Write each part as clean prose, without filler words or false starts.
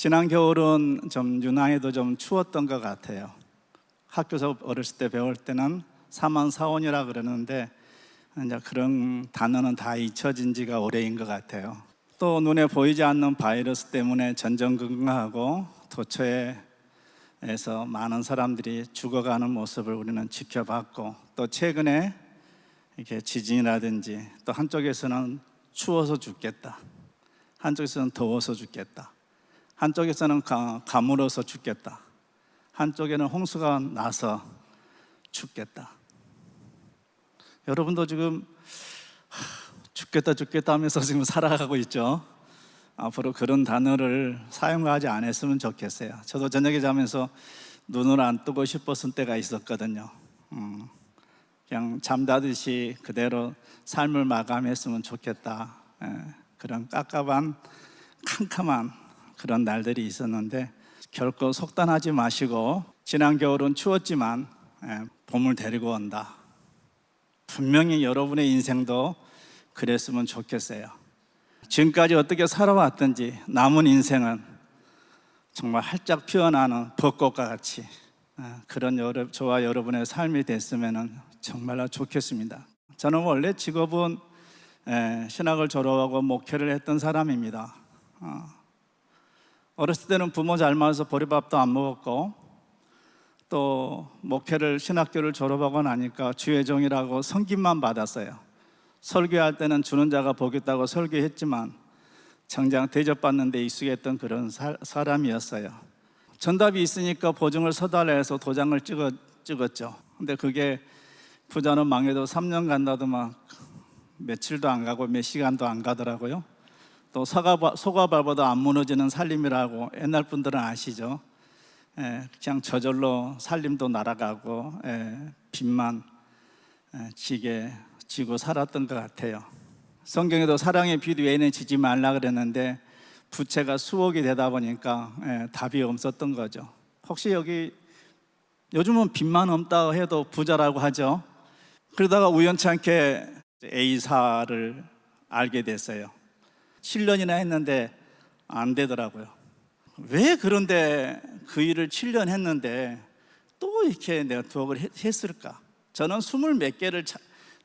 지난 겨울은 좀 유난히도 좀 추웠던 것 같아요. 학교에서 어렸을 때 배울 때는 사만사온이라 그러는데 이제 그런 단어는 다 잊혀진 지가 오래인 것 같아요. 또 눈에 보이지 않는 바이러스 때문에 전전긍긍하고 도처에서 많은 사람들이 죽어가는 모습을 우리는 지켜봤고, 또 최근에 이렇게 지진이라든지, 또 한쪽에서는 추워서 죽겠다, 한쪽에서는 더워서 죽겠다, 한쪽에서는 가물어서 죽겠다, 한쪽에는 홍수가 나서 죽겠다. 여러분도 지금 죽겠다 하면서 지금 살아가고 있죠. 앞으로 그런 단어를 사용하지 않았으면 좋겠어요. 저도 저녁에 자면서 눈을 안 뜨고 싶었을 때가 있었거든요. 그냥 잠자듯이 그대로 삶을 마감했으면 좋겠다. 그런 깝깝한 캄캄한 그런 날들이 있었는데, 결코 속단하지 마시고, 지난 겨울은 추웠지만 봄을 데리고 온다. 분명히 여러분의 인생도 그랬으면 좋겠어요. 지금까지 어떻게 살아왔든지 남은 인생은 정말 활짝 피어나는 벚꽃과 같이 그런 저와 여러분의 삶이 됐으면 정말로 좋겠습니다. 저는 원래 직업은 신학을 졸업하고 목회를 했던 사람입니다. 어렸을 때는 부모 잘 맞아서 보리밥도 안 먹었고, 또 목회를 신학교를 졸업하고 나니까 주의 종이라고 성김만 받았어요. 설교할 때는 주는 자가 복 있다고 설교했지만 정작 대접받는 데 익숙했던 그런 사람이었어요. 전답이 있으니까 보증을 서달라 해서 도장을 찍었죠. 근데 그게 부자는 망해도 3년 간다도 막 며칠도 안 가고 몇 시간도 안 가더라고요. 또 소가발보다 안 무너지는 살림이라고 옛날 분들은 아시죠? 그냥 저절로 살림도 날아가고 빚만 지고 살았던 것 같아요. 성경에도 사랑의 빚 외에는 지지 말라 그랬는데 부채가 수억이 되다 보니까 답이 없었던 거죠. 혹시 여기 요즘은 빚만 없다 해도 부자라고 하죠. 그러다가 우연찮게 A사를 알게 됐어요. 7년이나 했는데 안 되더라고요. 왜 그런데 그 일을 7년 했는데 또 이렇게 네트워크를 했을까? 저는 20몇 개를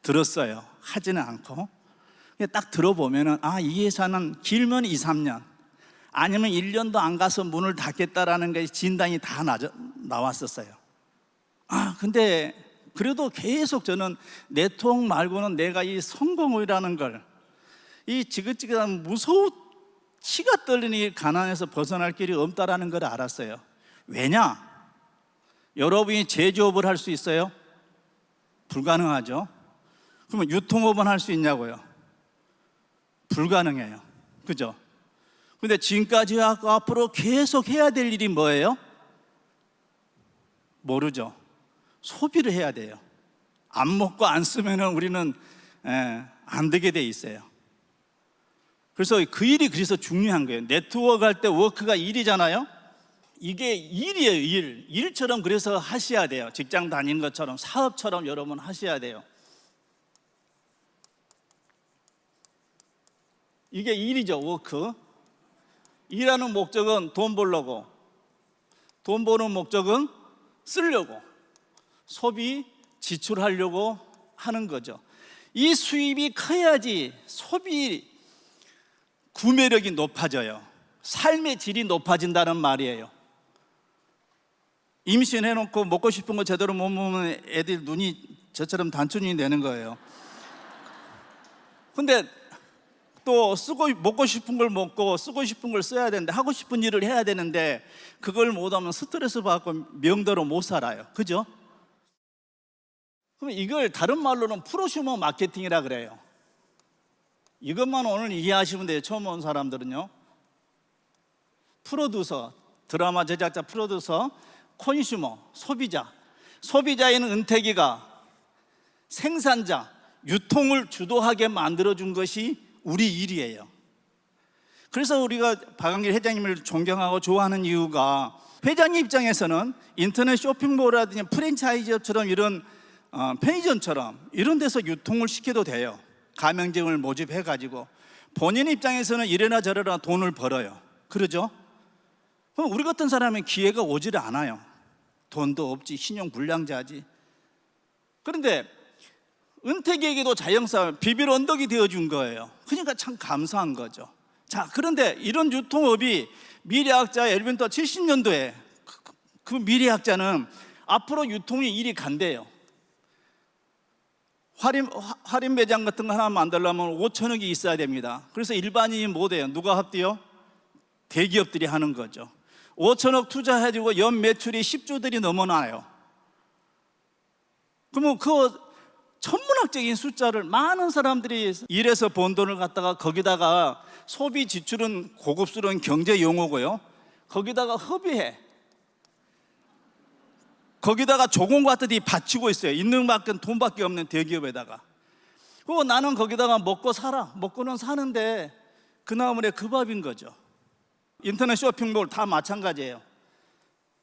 들었어요. 하지는 않고. 딱 들어보면은 이 회사는 길면 2, 3년 아니면 1년도 안 가서 문을 닫겠다라는 게 진단이 다 나왔었어요. 근데 그래도 계속 저는 네트워크 말고는 내가 이 성공이라는 걸, 이 지긋지긋한 무서운 치가 떨리니 가난에서 벗어날 길이 없다라는 걸 알았어요. 왜냐? 여러분이 제조업을 할 수 있어요? 불가능하죠. 그러면 유통업은 할 수 있냐고요? 불가능해요. 그죠? 근데 지금까지 하고 앞으로 계속 해야 될 일이 뭐예요? 모르죠. 소비를 해야 돼요. 안 먹고 안 쓰면은 우리는 안 되게 돼 있어요. 그래서 그 일이 그래서 중요한 거예요. 네트워크 할 때 워크가 일이잖아요. 이게 일이에요. 일처럼 그래서 하셔야 돼요. 직장 다니는 것처럼, 사업처럼 여러분 하셔야 돼요. 이게 일이죠. 워크. 일하는 목적은 돈 벌려고, 돈 버는 목적은 쓰려고, 소비, 지출하려고 하는 거죠. 이 수입이 커야지 소비 구매력이 높아져요. 삶의 질이 높아진다는 말이에요. 임신해놓고 먹고 싶은 거 제대로 못 먹으면 애들 눈이 저처럼 단춘이 되는 거예요. 근데 또 먹고 싶은 걸 먹고 쓰고 싶은 걸 써야 되는데, 하고 싶은 일을 해야 되는데 그걸 못하면 스트레스 받고 명대로 못 살아요. 그죠? 그럼 이걸 다른 말로는 프로슈머 마케팅이라 그래요. 이것만 오늘 이해하시면 돼요. 처음 온 사람들은요. 프로듀서, 드라마 제작자, 프로듀서, 콘슈머, 소비자인 은택이가 생산자, 유통을 주도하게 만들어준 것이 우리 일이에요. 그래서 우리가 박한길 회장님을 존경하고 좋아하는 이유가, 회장님 입장에서는 인터넷 쇼핑몰이라든지 프랜차이즈처럼 이런 편의점처럼 이런 데서 유통을 시켜도 돼요. 가맹점을 모집해가지고 본인 입장에서는 이래나 저래나 돈을 벌어요. 그러죠? 그럼 우리 같은 사람은 기회가 오질 않아요. 돈도 없지, 신용 불량자지. 그런데 은택에게도 자영사업 비빌 언덕이 되어준 거예요. 그러니까 참 감사한 거죠. 자, 그런데 이런 유통업이 미래학자 엘빈터 70년도에 그 미래학자는 앞으로 유통이 일이 간대요. 할인 매장 같은 거 하나 만들려면 5천억이 있어야 됩니다. 그래서 일반인이 못해요. 누가 합디요? 대기업들이 하는 거죠. 5천억 투자해주고 연 매출이 10조들이 넘어나요. 그러면 그 천문학적인 숫자를 많은 사람들이 일해서 번 돈을 갖다가 거기다가 소비 지출은 고급스러운 경제 용어고요. 거기다가 허비해. 거기다가 조공 같더니 바치고 있어요. 있는 만큼 돈밖에 없는 대기업에다가. 그리고 나는 거기다가 먹고 살아. 먹고는 사는데 그나물에 그 밥인 거죠. 인터넷 쇼핑몰 다 마찬가지예요.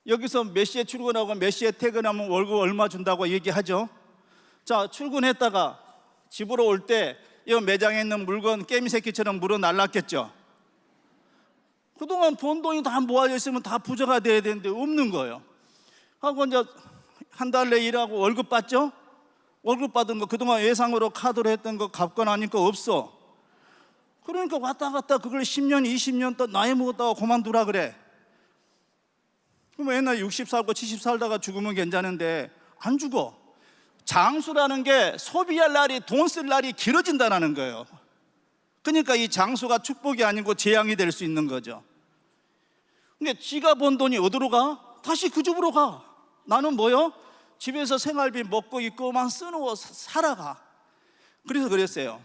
여기서 몇 시에 출근하고 몇 시에 퇴근하면 월급 얼마 준다고 얘기하죠. 자, 출근했다가 집으로 올 때 이 매장에 있는 물건 깨미새끼처럼 물어 날랐겠죠. 그동안 번 돈이 다 모아져 있으면 다 부자가 돼야 되는데 없는 거예요. 하고 이제 한 달 내 일하고 월급 받죠? 월급 받은 거 그동안 예상으로 카드로 했던 거 갚고 나니까 없어. 그러니까 왔다 갔다 그걸 10년, 20년 또 나이 먹었다가 그만두라 그래. 그럼 옛날 60 살고 70 살다가 죽으면 괜찮은데 안 죽어. 장수라는 게 소비할 날이, 돈 쓸 날이 길어진다는 거예요. 그러니까 이 장수가 축복이 아니고 재앙이 될 수 있는 거죠. 근데 지가 번 돈이 어디로 가? 다시 그 집으로 가. 나는 뭐요? 집에서 생활비 먹고 입고만 쓰고 살아가. 그래서 그랬어요.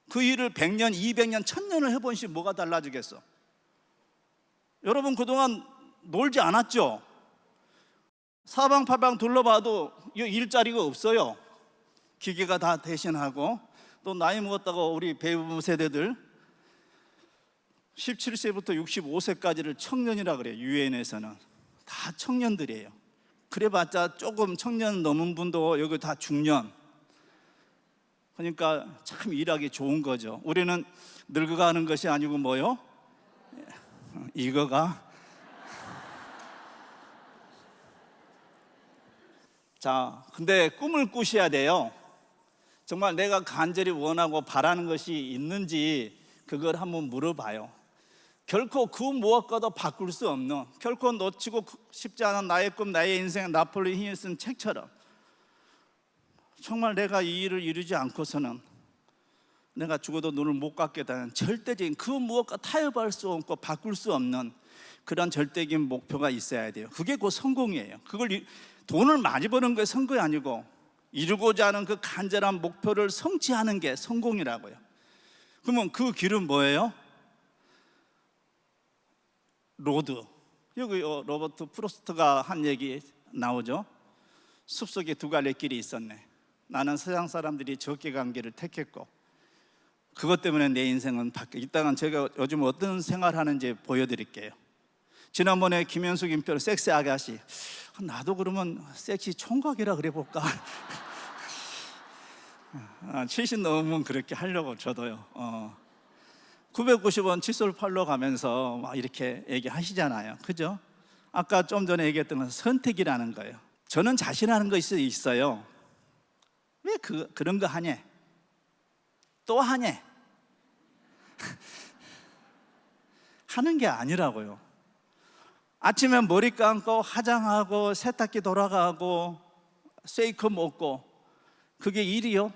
그 일을 100년, 200년, 1000년을 해본시 뭐가 달라지겠어? 여러분 그동안 놀지 않았죠? 사방팔방 둘러봐도 일자리가 없어요. 기계가 다 대신하고. 또 나이 먹었다고 우리 베이비 세대들 17세부터 65세까지를 청년이라 그래요. 유엔에서는 다 청년들이에요. 그래봤자 조금 청년 넘은 분도 여기 다 중년. 그러니까 참 일하기 좋은 거죠. 우리는 늙어가는 것이 아니고 뭐요? 이거가. 자, 근데 꿈을 꾸셔야 돼요. 정말 내가 간절히 원하고 바라는 것이 있는지 그걸 한번 물어봐요. 결코 그 무엇과도 바꿀 수 없는, 결코 놓치고 싶지 않은 나의 꿈, 나의 인생, 나폴레옹 힐이 쓴 책처럼 정말 내가 이 일을 이루지 않고서는 내가 죽어도 눈을 못 감겠다는 절대적인 그 무엇과 타협할 수 없고 바꿀 수 없는 그런 절대적인 목표가 있어야 돼요. 그게 곧 성공이에요. 그걸 돈을 많이 버는 게 성공이 아니고 이루고자 하는 그 간절한 목표를 성취하는 게 성공이라고요. 그러면 그 길은 뭐예요? 로드. 여기 로버트 프로스트가 한 얘기 나오죠. 숲속에 두 갈래 길이 있었네. 나는 세상 사람들이 적게 간 길을 택했고 그것 때문에 내 인생은 바뀌어. 이따가 제가 요즘 어떤 생활하는지 보여드릴게요. 지난번에 김현숙 인표 섹시 아가씨, 나도 그러면 섹시 총각이라 그래 볼까? 70 넘으면 그렇게 하려고 저도요. 990원 칫솔 팔러 가면서 막 이렇게 얘기하시잖아요. 그죠? 아까 좀 전에 얘기했던 건 선택이라는 거예요. 저는 자신하는 것이 있어요. 왜 그런 거 하냐? 또 하냐? 하는 게 아니라고요. 아침에 머리 감고 화장하고 세탁기 돌아가고 쉐이크 먹고 그게 일이요?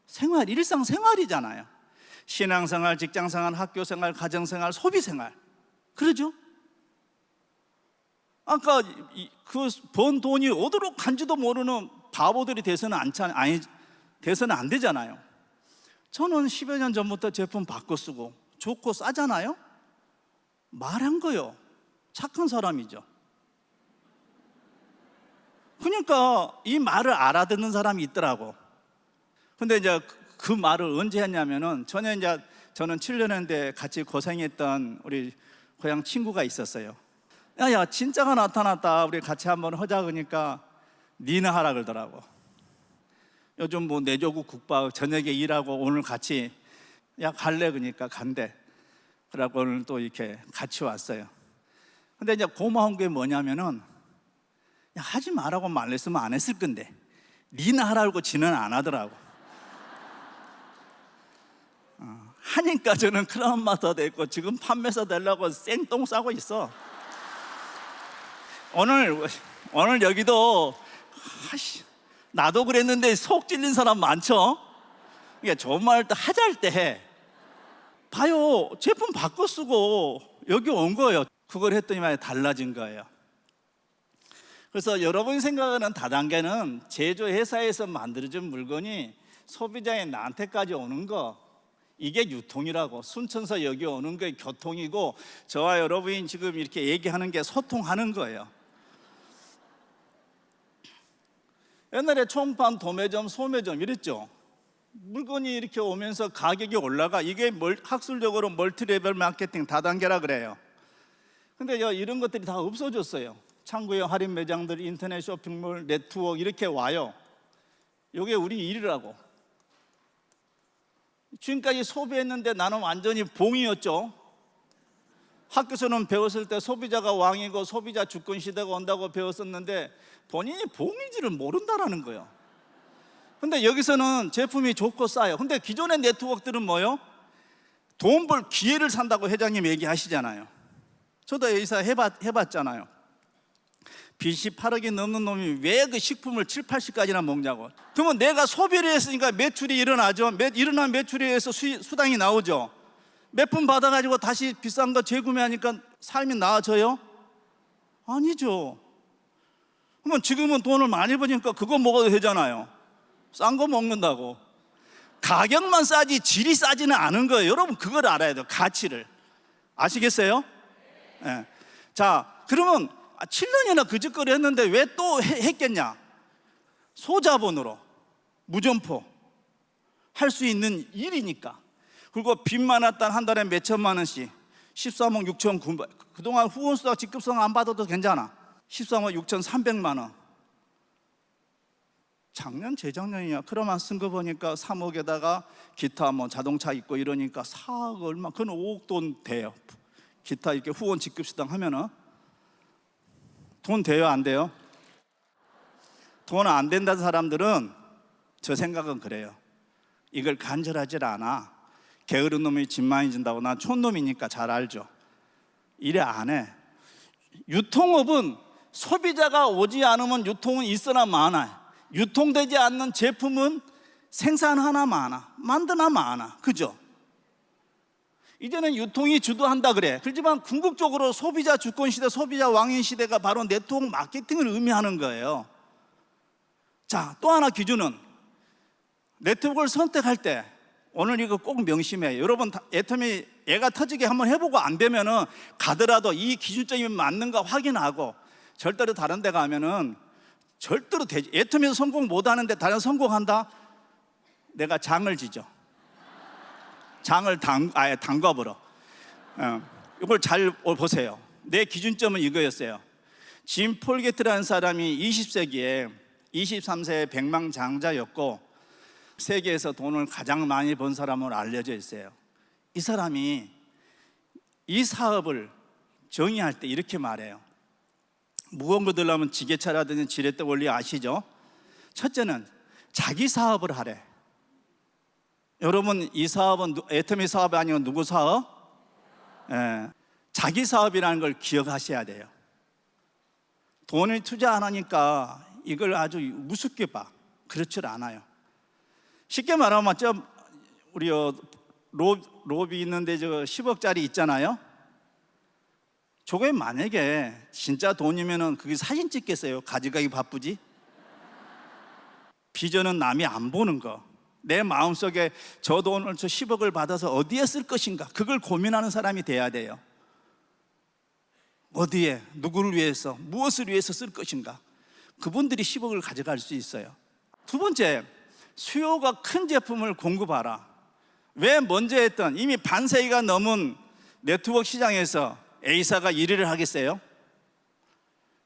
생활, 일상생활이잖아요. 신앙생활, 직장생활, 학교생활, 가정생활, 소비생활. 그러죠? 아까 그 번 돈이 어디로 간지도 모르는 바보들이 돼서는 안 되잖아요. 저는 10여 년 전부터 제품 바꿔 쓰고 좋고 싸잖아요. 말한 거요. 착한 사람이죠. 그러니까 이 말을 알아듣는 사람이 있더라고. 근데 이제 그 말을 언제 했냐면은 저는 7년 했는데 같이 고생했던 우리 고향 친구가 있었어요. 야, 진짜가 나타났다. 우리 같이 한번 하자. 그러니까 니나 하라 그러더라고. 요즘 뭐 내조국 국밥 저녁에 일하고 오늘 같이 갈래? 그러니까 간대. 그래갖고 오늘 또 이렇게 같이 왔어요. 근데 이제 고마운 게 뭐냐면은, 야, 하지 말라고 말했으면 안 했을 건데 니는 하라고 지는 안 하더라고. 하니까 저는 크라운마스터 됐고 지금 판매사 되려고 생똥 싸고 있어. 오늘 여기도 나도 그랬는데 속 찔린 사람 많죠? 그러니까 좋은 말 때 하자 할 때 해. 봐요, 제품 바꿔 쓰고 여기 온 거예요. 그걸 했더니 달라진 거예요. 그래서 여러분이 생각하는 다단계는 제조회사에서 만들어진 물건이 소비자의 나한테까지 오는 거, 이게 유통이라고. 순천서 여기 오는 게 교통이고, 저와 여러분이 지금 이렇게 얘기하는 게 소통하는 거예요. 옛날에 총판, 도매점, 소매점 이랬죠. 물건이 이렇게 오면서 가격이 올라가. 이게 학술적으로 멀티레벨 마케팅 다단계라 그래요. 근데 이런 것들이 다 없어졌어요. 창구의 할인 매장들, 인터넷 쇼핑몰, 네트워크 이렇게 와요. 이게 우리 일이라고. 지금까지 소비했는데 나는 완전히 봉이었죠. 학교에서는 배웠을 때 소비자가 왕이고 소비자 주권 시대가 온다고 배웠었는데 본인이 봉인지를 모른다라는 거예요. 근데 여기서는 제품이 좋고 싸요. 근데 기존의 네트워크들은 뭐요? 돈 벌 기회를 산다고 회장님 얘기하시잖아요. 저도 A사 해봤잖아요. 빚이 8억이 넘는 놈이 왜 그 식품을 7, 80까지나 먹냐고. 그러면 내가 소비를 했으니까 매출이 일어나죠. 일어난 매출에 의해서 수당이 나오죠. 몇 푼 받아가지고 다시 비싼 거 재구매하니까 삶이 나아져요? 아니죠. 그러면 지금은 돈을 많이 버니까 그거 먹어도 되잖아요. 싼 거 먹는다고. 가격만 싸지 질이 싸지는 않은 거예요. 여러분 그걸 알아야 돼요. 가치를. 아시겠어요? 네. 자, 그러면 7년이나 그 짓거리 했는데 왜 또 했겠냐? 소자본으로 무점포 할 수 있는 일이니까. 그리고 빚 많았던 한 달에 몇 천만 원씩 13억 6천 9백. 그동안 후원수당 직급성 안 받아도 괜찮아. 13억 6천 3백만 원. 작년 재작년이야. 그러면 쓴 거 보니까 3억에다가 기타 뭐 자동차 있고 이러니까 4억 얼마. 그건 5억 돈 돼요. 기타 이렇게 후원 직급수당 하면은 돈 돼요, 안 돼요? 돈 안 된다는 사람들은 저 생각은 그래요. 이걸 간절하질 않아. 게으른 놈이 집 많이 준다고. 난 촌놈이니까 잘 알죠. 이래 안 해. 유통업은 소비자가 오지 않으면 유통은 있으나 마나. 유통되지 않는 제품은 생산하나 마나, 만드나 마나. 그죠? 이제는 유통이 주도한다 그래. 그렇지만 궁극적으로 소비자 주권 시대, 소비자 왕인 시대가 바로 네트워크 마케팅을 의미하는 거예요. 자, 또 하나 기준은 네트워크를 선택할 때 오늘 이거 꼭 명심해요. 여러분 애터미 애가 터지게 한번 해보고 안 되면은 가더라도 이 기준점이 맞는가 확인하고, 절대로 다른 데 가면은 절대로 되지. 애터미에서 성공 못하는데 다른 성공한다? 내가 장을 지죠. 장을 담가버려. 이걸 잘 보세요. 내 기준점은 이거였어요. 짐 폴게트라는 사람이 20세기에 23세의 백망장자였고 세계에서 돈을 가장 많이 번 사람으로 알려져 있어요. 이 사람이 이 사업을 정의할 때 이렇게 말해요. 무거운 거 들려면 지게차라든지 지렛대 원리 아시죠? 첫째는 자기 사업을 하래. 여러분 이 사업은 애터미 사업이 아니고 누구 사업? 자기 사업이라는 걸 기억하셔야 돼요. 돈을 투자 안 하니까 이걸 아주 우습게 봐. 그렇지 않아요. 쉽게 말하면 우리 로비 있는데 저 10억짜리 있잖아요. 저게 만약에 진짜 돈이면은 그게 사진 찍겠어요? 가져가기 바쁘지? 비전은 남이 안 보는 거. 내 마음속에 저 돈을 저 10억을 받아서 어디에 쓸 것인가, 그걸 고민하는 사람이 돼야 돼요. 어디에, 누구를 위해서, 무엇을 위해서 쓸 것인가. 그분들이 10억을 가져갈 수 있어요. 두 번째, 수요가 큰 제품을 공급하라. 왜 먼저 했던 이미 반세기가 넘은 네트워크 시장에서 A사가 1위를 하겠어요?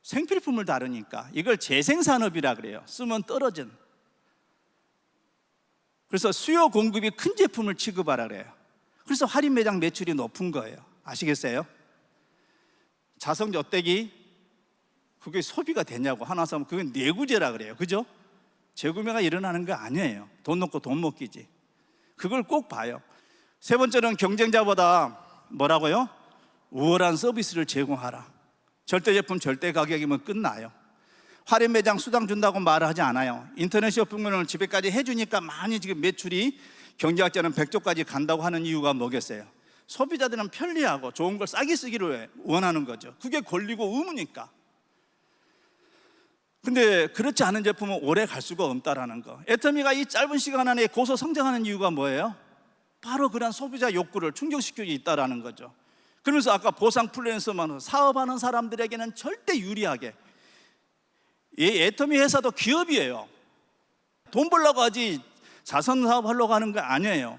생필품을 다루니까. 이걸 재생산업이라 그래요. 쓰면 떨어진. 그래서 수요 공급이 큰 제품을 취급하라 그래요. 그래서 할인 매장 매출이 높은 거예요. 아시겠어요? 자성저떼기 그게 소비가 되냐고 하나 사면 그건 내구재라 그래요. 그죠? 재구매가 일어나는 거 아니에요. 돈 넣고 돈 먹기지. 그걸 꼭 봐요. 세 번째는 경쟁자보다 뭐라고요? 우월한 서비스를 제공하라. 절대 제품 절대 가격이면 끝나요. 할인 매장 수당 준다고 말을 하지 않아요. 인터넷 쇼핑몰을 집에까지 해주니까 많이 지금 매출이 경제학자는 100조까지 간다고 하는 이유가 뭐겠어요? 소비자들은 편리하고 좋은 걸 싸게 쓰기를 원하는 거죠. 그게 권리고 의무니까. 근데 그렇지 않은 제품은 오래 갈 수가 없다라는 거. 애터미가 이 짧은 시간 안에 고소 성장하는 이유가 뭐예요? 바로 그런 소비자 욕구를 충족시키고 있다라는 거죠. 그러면서 아까 보상 플랜에서만 사업하는 사람들에게는 절대 유리하게, 이 애터미 회사도 기업이에요. 돈 벌려고 하지 자선 사업 하려고 하는 거 아니에요.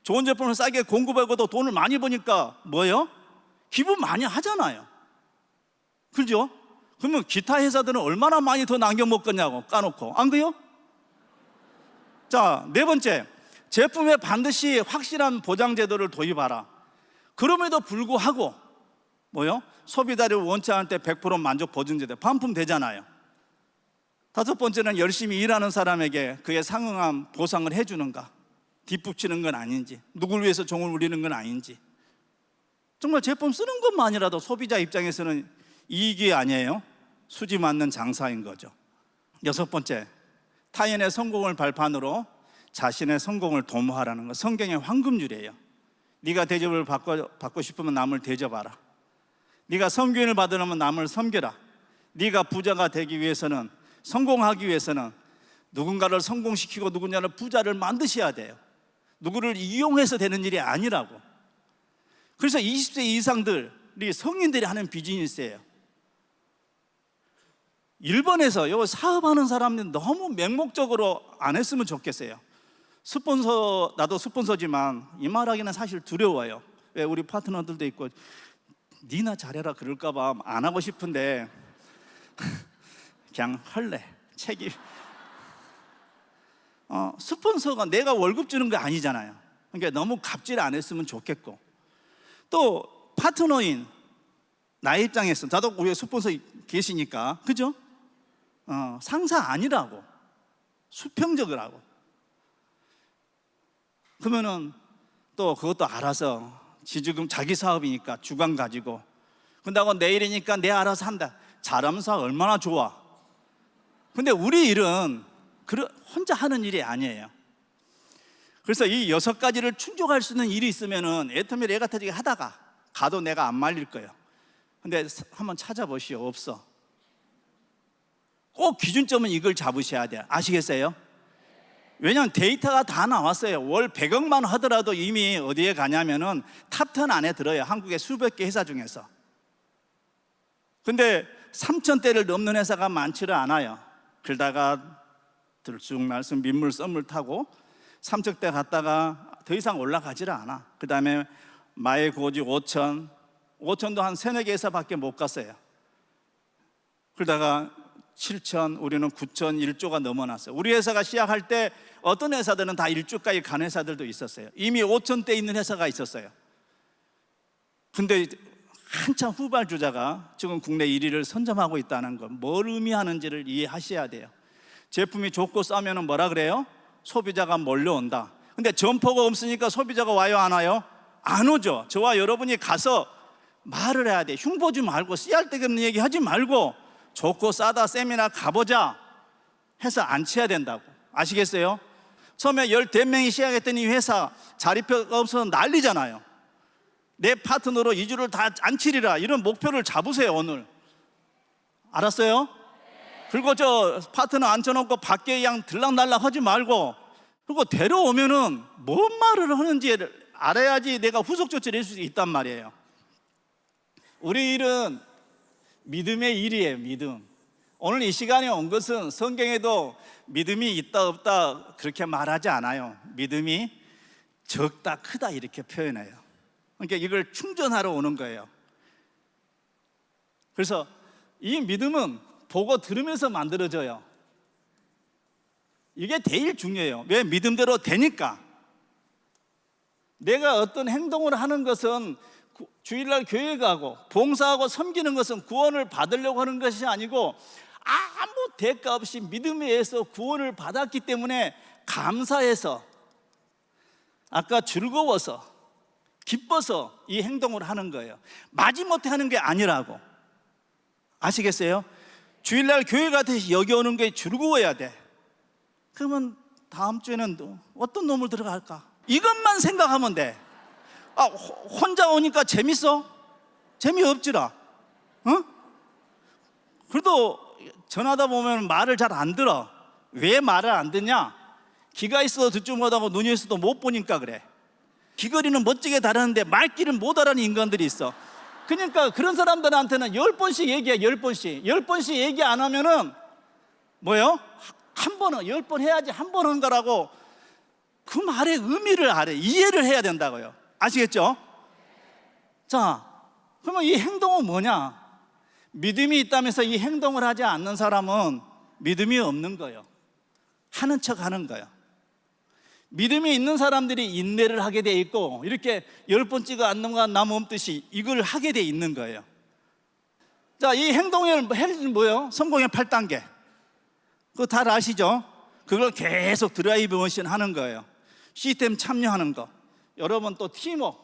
좋은 제품을 싸게 공급하고도 돈을 많이 버니까 뭐예요? 기분 많이 하잖아요. 그죠? 그러면 기타 회사들은 얼마나 많이 더 남겨 먹겠냐고 까놓고, 안 그래요? 자, 네 번째, 제품에 반드시 확실한 보장 제도를 도입하라. 그럼에도 불구하고 뭐요? 소비자를 원치 않을 때 100% 만족 보증 제도 반품되잖아요. 다섯 번째는 열심히 일하는 사람에게 그에 상응한 보상을 해주는가, 뒷북치는 건 아닌지, 누굴 위해서 종을 울리는 건 아닌지. 정말 제품 쓰는 것만이라도 소비자 입장에서는 이익이 아니에요. 수지 맞는 장사인 거죠. 여섯 번째, 타인의 성공을 발판으로 자신의 성공을 도모하라는 것. 성경의 황금률이에요. 네가 대접을 받고 싶으면 남을 대접하라. 네가 섬김을 받으려면 남을 섬겨라. 네가 부자가 되기 위해서는, 성공하기 위해서는 누군가를 성공시키고 누군가를 부자를 만드셔야 돼요. 누구를 이용해서 되는 일이 아니라고. 그래서 20세 이상들이 성인들이 하는 비즈니스예요. 일본에서 요 사업하는 사람들 너무 맹목적으로 안 했으면 좋겠어요. 스폰서, 나도 스폰서지만 이 말하기는 사실 두려워요. 왜? 우리 파트너들도 있고 니나 잘해라 그럴까 봐 안 하고 싶은데 그냥 할래. 책임. 스폰서가 내가 월급 주는 거 아니잖아요. 그러니까 너무 갑질 안 했으면 좋겠고, 또 파트너인 나의 입장에서, 나도 우리 스폰서 계시니까, 그죠? 상사 아니라고, 수평적이라고. 그러면은 또 그것도 알아서 지금 자기 사업이니까 주관 가지고, 근다고 내일이니까 내 알아서 한다. 잘하면서 얼마나 좋아. 근데 우리 일은 혼자 하는 일이 아니에요. 그래서 이 6가지를 충족할 수 있는 일이 있으면은 애터미 레가타지기 하다가 가도 내가 안 말릴 거예요. 근데 한번 찾아보시오. 없어. 꼭 기준점은 이걸 잡으셔야 돼요. 아시겠어요? 왜냐하면 데이터가 다 나왔어요. 월 100억만 하더라도 이미 어디에 가냐면은 탑10 안에 들어요. 한국의 수백 개 회사 중에서. 근데 3,000대를 넘는 회사가 많지를 않아요. 그러다가 들쑥날쑥 민물 썸을 타고 3,000대 갔다가 더 이상 올라가지를 않아. 그 다음에 마의 고지 5,000도 한 3-4개 회사밖에 못 갔어요. 그러다가 7,000, 우리는 9,000, 1조가 넘어났어요. 우리 회사가 시작할 때 어떤 회사들은 다 1조까지 간 회사들도 있었어요. 이미 5,000대 있는 회사가 있었어요. 근데 한참 후발주자가 지금 국내 1위를 선점하고 있다는 것, 뭘 의미하는지를 이해하셔야 돼요. 제품이 좋고 싸면 뭐라 그래요? 소비자가 몰려온다. 근데 점포가 없으니까 소비자가 와요, 안 와요? 안 오죠. 저와 여러분이 가서 말을 해야 돼. 흉보지 말고 씨알 데기 없는 얘기 하지 말고 좋고 싸다 세미나 가보자 해서 앉혀야 된다고. 아시겠어요? 처음에 14명이 시작했던 이 회사 자리표가 없어서 난리잖아요. 내 파트너로 2주를 다 앉히리라, 이런 목표를 잡으세요. 오늘 알았어요? 그리고 저 파트너 앉혀놓고 밖에 그냥 들락날락 하지 말고, 그리고 데려오면은 뭔 말을 하는지 알아야지 내가 후속 조치를 할 수 있단 말이에요. 우리 일은 믿음의 일이에요. 믿음. 오늘 이 시간에 온 것은 성경에도 믿음이 있다 없다 그렇게 말하지 않아요. 믿음이 적다 크다 이렇게 표현해요. 그러니까 이걸 충전하러 오는 거예요. 그래서 이 믿음은 보고 들으면서 만들어져요. 이게 제일 중요해요. 왜? 믿음대로 되니까. 내가 어떤 행동을 하는 것은 주일날 교회 가고 봉사하고 섬기는 것은 구원을 받으려고 하는 것이 아니고 아무 대가 없이 믿음에 의해서 구원을 받았기 때문에 감사해서, 아까 즐거워서, 기뻐서 이 행동을 하는 거예요. 마지못해 하는 게 아니라고. 아시겠어요? 주일날 교회 가듯이 여기 오는 게 즐거워야 돼. 그러면 다음 주에는 어떤 놈을 들어갈까? 이것만 생각하면 돼. 혼자 오니까 재밌어? 재미없지라. 그래도 전하다 보면 말을 잘 안 들어. 왜 말을 안 듣냐? 귀가 있어도 듣지 못하고 눈이 있어도 못 보니까 그래. 귀걸이는 멋지게 다루는데 말귀를 못 알아듣는 인간들이 있어. 그러니까 그런 사람들한테는 10번씩 얘기해. 10번씩 얘기 안 하면은 뭐예요? 한 번은 10번 해야지 한 번 한 거라고. 그 말의 의미를 이해를 해야 된다고요. 아시겠죠? 자, 그러면 이 행동은 뭐냐? 믿음이 있다면서 이 행동을 하지 않는 사람은 믿음이 없는 거예요. 하는 척 하는 거예요. 믿음이 있는 사람들이 인내를 하게 돼 있고, 이렇게 10번 찍어 앉는 건 나무 없듯이 이걸 하게 돼 있는 거예요. 자, 이 행동의 뭐예요? 성공의 8단계. 그거 다 아시죠? 그걸 계속 드라이브 머신 하는 거예요. 시스템 참여하는 거. 여러분 또 팀워크.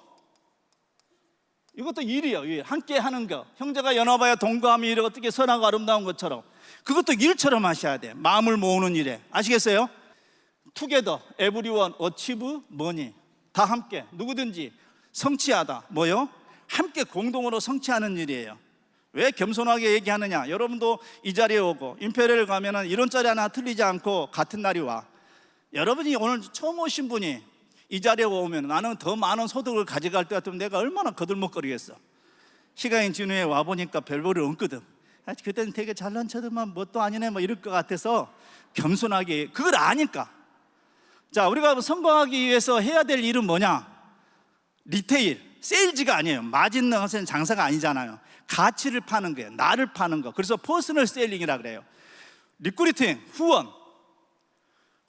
이것도 일이에요. 일. 함께 하는 거. 형제가 연합하여 동거함이 이렇게 어떻게 선하고 아름다운 것처럼, 그것도 일처럼 하셔야 돼. 마음을 모으는 일에. 아시겠어요? 투게더, 에브리원, 어치브, 머니. 다 함께, 누구든지 성취하다. 뭐요? 함께 공동으로 성취하는 일이에요. 왜 겸손하게 얘기하느냐? 여러분도 이 자리에 오고 임페리얼 가면은 이런 자리 하나 틀리지 않고 같은 날이 와. 여러분이 오늘 처음 오신 분이 이 자리에 오면 나는 더 많은 소득을 가져갈 것 같으면 내가 얼마나 거들먹거리겠어. 시간이 지난 후에 와보니까 별볼이 없거든. 그때는 되게 잘난 척만 뭣도 아니네 뭐 이럴 것 같아서 겸손하게, 그걸 아니까. 자, 우리가 성공하기 위해서 해야 될 일은 뭐냐? 리테일, 세일즈가 아니에요. 마진는 것은 장사가 아니잖아요. 가치를 파는 거예요. 나를 파는 거. 그래서 퍼스널 셀링이라 그래요. 리크루팅,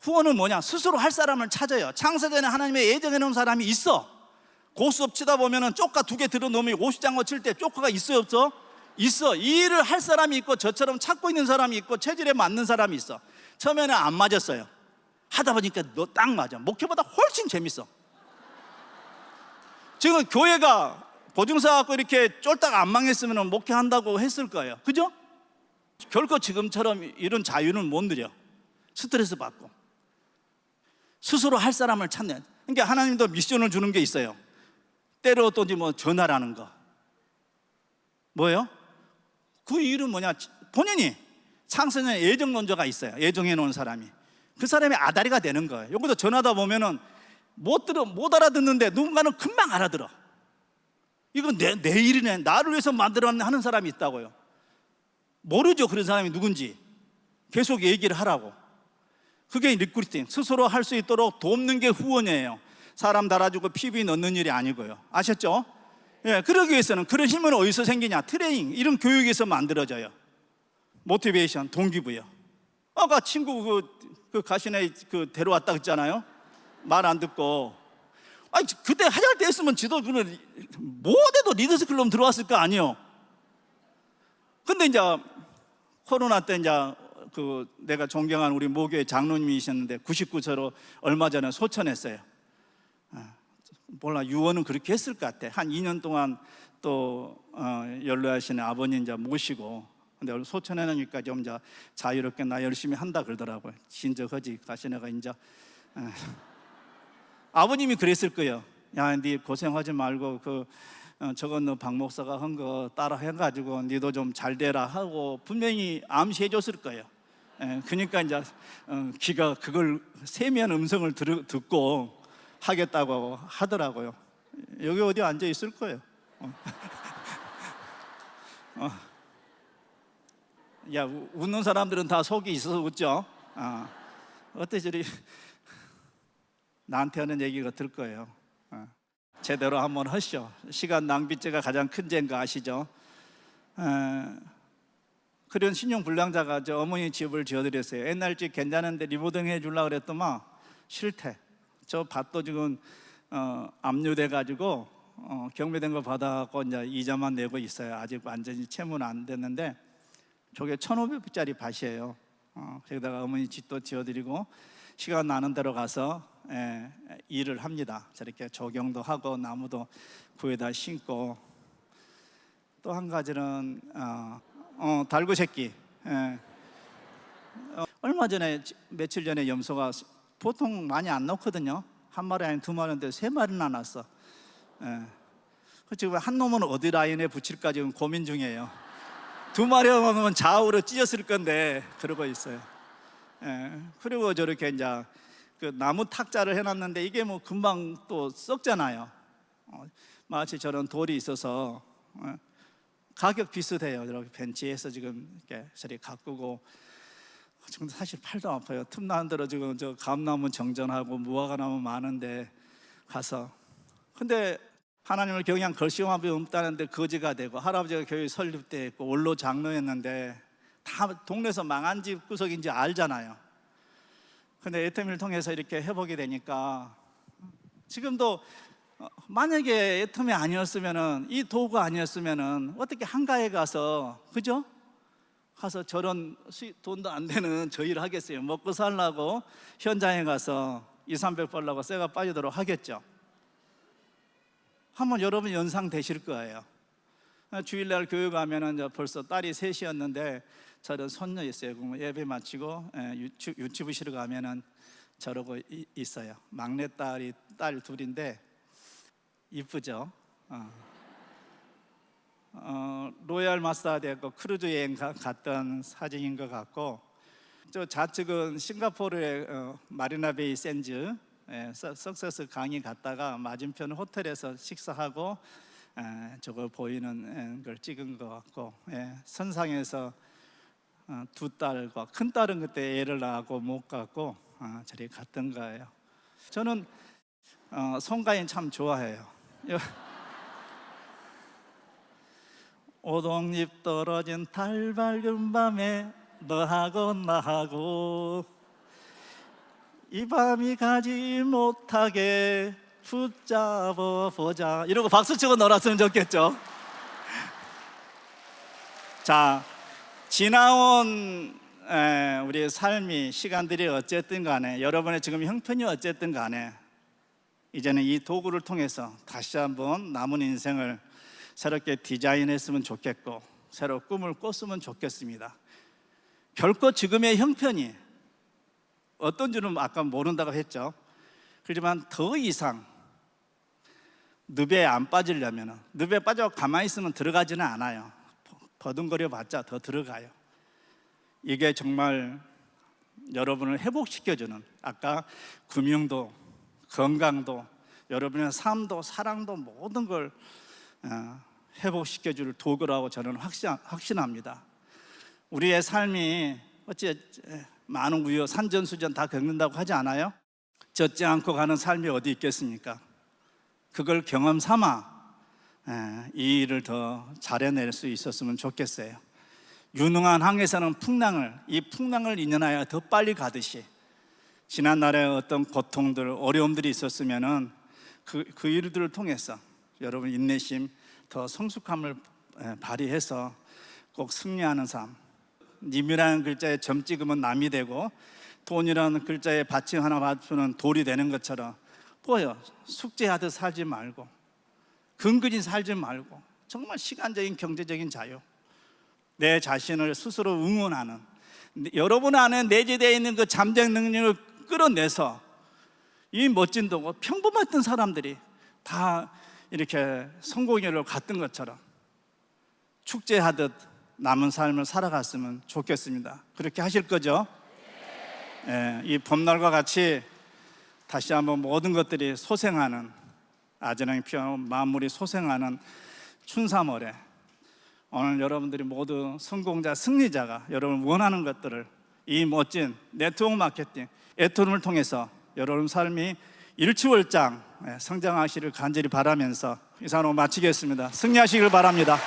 후원은 뭐냐? 스스로 할 사람을 찾아요. 창세전에 하나님의 예정해 놓은 사람이 있어. 고스톱 치다 보면은 쪼까 2개 들어놓으면 50장어 칠 때 쪼카가 있어요, 없어? 있어. 이 일을 할 사람이 있고, 저처럼 찾고 있는 사람이 있고, 체질에 맞는 사람이 있어. 처음에는 안 맞았어요. 하다 보니까 너 딱 맞아. 목회보다 훨씬 재밌어. 지금 교회가 보증서 갖고 이렇게 쫄딱 안 망했으면 목회한다고 했을 거예요. 그죠? 결코 지금처럼 이런 자유는 못 누려. 스트레스 받고. 스스로 할 사람을 찾는. 그러니까 하나님도 미션을 주는 게 있어요. 때로 또 뭐 전화라는 거. 뭐예요? 그 이유는 뭐냐? 본인이 창세전에 예정론자가 있어요. 예정해 놓은 사람이. 그 사람이 아다리가 되는 거예요. 여기서 전하다 보면은 못 알아듣는데 누군가는 금방 알아들어. 이건 내 일이네. 나를 위해서 만들었네 하는 사람이 있다고요. 모르죠, 그런 사람이 누군지. 계속 얘기를 하라고. 그게 리크루팅, 스스로 할 수 있도록 돕는 게 후원이에요. 사람 달아주고 PB 넣는 일이 아니고요. 아셨죠? 예, 그러기 위해서는 그런 힘은 어디서 생기냐? 트레이닝, 이런 교육에서 만들어져요. 모티베이션, 동기부여. 아까 친구 그 가시네 데려왔다 했잖아요. 말 안 듣고. 아니, 그때 하잘 때 했으면 지도 그는 뭐래도 리더스 클럽 들어왔을 거 아니에요. 근데 이제 코로나 때 이제 내가 존경하는 우리 모교회 장로님이셨는데 99세로 얼마 전에 소천했어요. 몰라, 유언은 그렇게 했을 것 같아. 한 2년 동안 또 연로하시는 아버님 이제 모시고. 근데 오늘 소천해놓으니까 좀 이제 자유롭게 나 열심히 한다 그러더라고요. 진저하지 가시네가 이제. 아버님이 그랬을 거예요. 야, 네 고생하지 말고 저건 너 박 목사가 한 거 따라 해가지고 니도 좀 잘 되라 하고 분명히 암시해 줬을 거예요. 그러니까 이제 귀가 그걸 세미한 음성을 듣고 하겠다고 하더라고요. 여기 어디 앉아 있을 거예요. 야, 웃는 사람들은 다 속이 있어서 웃죠. 어때 저리 나한테 하는 얘기 같을 거예요. 제대로 한번 하시죠. 시간 낭비죄가 가장 큰 죄인 거 아시죠? 그런 신용불량자가 저 어머니 집을 지어드렸어요. 옛날 집 괜찮은데 리모델링 해주려고 그랬더만 싫대. 저 밭도 지금 압류돼 가지고 경매된 거 받아갖고 이제 이자만 내고 있어요. 아직 완전히 채무는 안 됐는데 저게 1,500불짜리 밭이에요. 거기다가 어머니 집도 지어드리고 시간 나는 대로 가서 일을 합니다. 저렇게 조경도 하고 나무도 구에다 심고, 또 한 가지는 달구 새끼. 얼마 전에 며칠 전에 염소가 보통 많이 안 넣거든요. 한 마리 아니 두 마리인데 세 마리나 났어. 지금 한 놈은 어디 라인에 붙일까 지금 고민 중이에요. 두 마리만 넣으면 좌우로 찢었을 건데 그러고 있어요. 그리고 저렇게 이제 그 나무 탁자를 해놨는데 이게 뭐 금방 또 썩잖아요. 마치 저런 돌이 있어서 가격 비슷해요. 이렇게 벤치에서 지금 이렇게 저리 가꾸고, 지금 사실 팔도 아파요. 틈나는 대로 지금 저 감나무 정전하고 무화과 나무 많은데 가서, 근데 하나님을 경외한 걸시험함이 없다는데 거지가 되고, 할아버지가 교회 설립대 있고 원로 장로였는데 다 동네에서 망한 집 구석인지 알잖아요. 근데 애터미를 통해서 이렇게 회복이 되니까, 지금도 만약에 애터미 아니었으면은, 이 도구가 아니었으면은 어떻게 한가에 가서, 그죠? 가서 저런 돈도 안 되는 저 일을 하겠어요. 먹고 살라고 현장에 가서 200-300 벌라고 쇠가 빠지도록 하겠죠. 한번 여러분 연상 되실 거예요. 주일날 교회 가면은 벌써 딸이 셋이었는데 저런 손녀 있어요. 예배 마치고 유치부시러 가면은 저러고 있어요. 막내딸이 딸 둘인데 이쁘죠. 로얄 마사지하고 크루즈 여행 갔던 사진인 것 같고, 저 좌측은 싱가포르의 마리나베이 샌즈 석세스 강의 갔다가 맞은편 호텔에서 식사하고 저거 보이는 걸 찍은 것 같고, 선상에서 두 딸과, 큰 딸은 그때 애를 낳고 못 갔고 저리 갔던 거예요. 저는 송가인 참 좋아해요. 오동잎 떨어진 달 밝은 밤에 너하고 나하고 이 밤이 가지 못하게 붙잡아 보자, 이러고 박수 치고 놀았으면 좋겠죠. 자, 지나온 우리의 삶이, 시간들이 어쨌든 간에, 여러분의 지금 형편이 어쨌든 간에 이제는 이 도구를 통해서 다시 한번 남은 인생을 새롭게 디자인했으면 좋겠고, 새로 꿈을 꿨으면 좋겠습니다. 결코 지금의 형편이 어떤 줄은 아까 모른다고 했죠. 그렇지만 더 이상 늪에 안 빠지려면, 늪에 빠져 가만히 있으면 들어가지는 않아요. 버둥거려 봤자 더 들어가요. 이게 정말 여러분을 회복시켜주는, 아까 금융도 건강도 여러분의 삶도 사랑도 모든 걸 회복시켜줄 도구라고 저는 확신합니다. 우리의 삶이 어찌 많은 우여 산전수전 다 겪는다고 하지 않아요? 젖지 않고 가는 삶이 어디 있겠습니까? 그걸 경험 삼아 이 일을 더 잘해낼 수 있었으면 좋겠어요. 유능한 항해사는 이 풍랑을 인연하여 더 빨리 가듯이, 지난날에 어떤 고통들, 어려움들이 있었으면은 그 일들을 통해서 여러분 인내심, 더 성숙함을 발휘해서 꼭 승리하는 삶. 님이라는 글자에 점 찍으면 남이 되고 돈이라는 글자에 받침 하나 맞추는 돌이 되는 것처럼, 뭐요? 숙제하듯 살지 말고, 근근히 살지 말고, 정말 시간적인 경제적인 자유, 내 자신을 스스로 응원하는, 여러분 안에 내재되어 있는 그 잠재적 능력을 끌어내서 이 멋진 도구, 평범했던 사람들이 다 이렇게 성공회로 갔던 것처럼 축제하듯 남은 삶을 살아갔으면 좋겠습니다. 그렇게 하실 거죠? 이 봄날과 같이 다시 한번 모든 것들이 소생하는, 아전하게 피어나고 만물이 소생하는 춘삼월에 오늘 여러분들이 모두 성공자, 승리자가 여러분 원하는 것들을, 이 멋진 네트워크 마케팅, 애토름을 통해서 여러분 삶이 일취월장 성장하시기를 간절히 바라면서 이상으로 마치겠습니다. 승리하시길 바랍니다.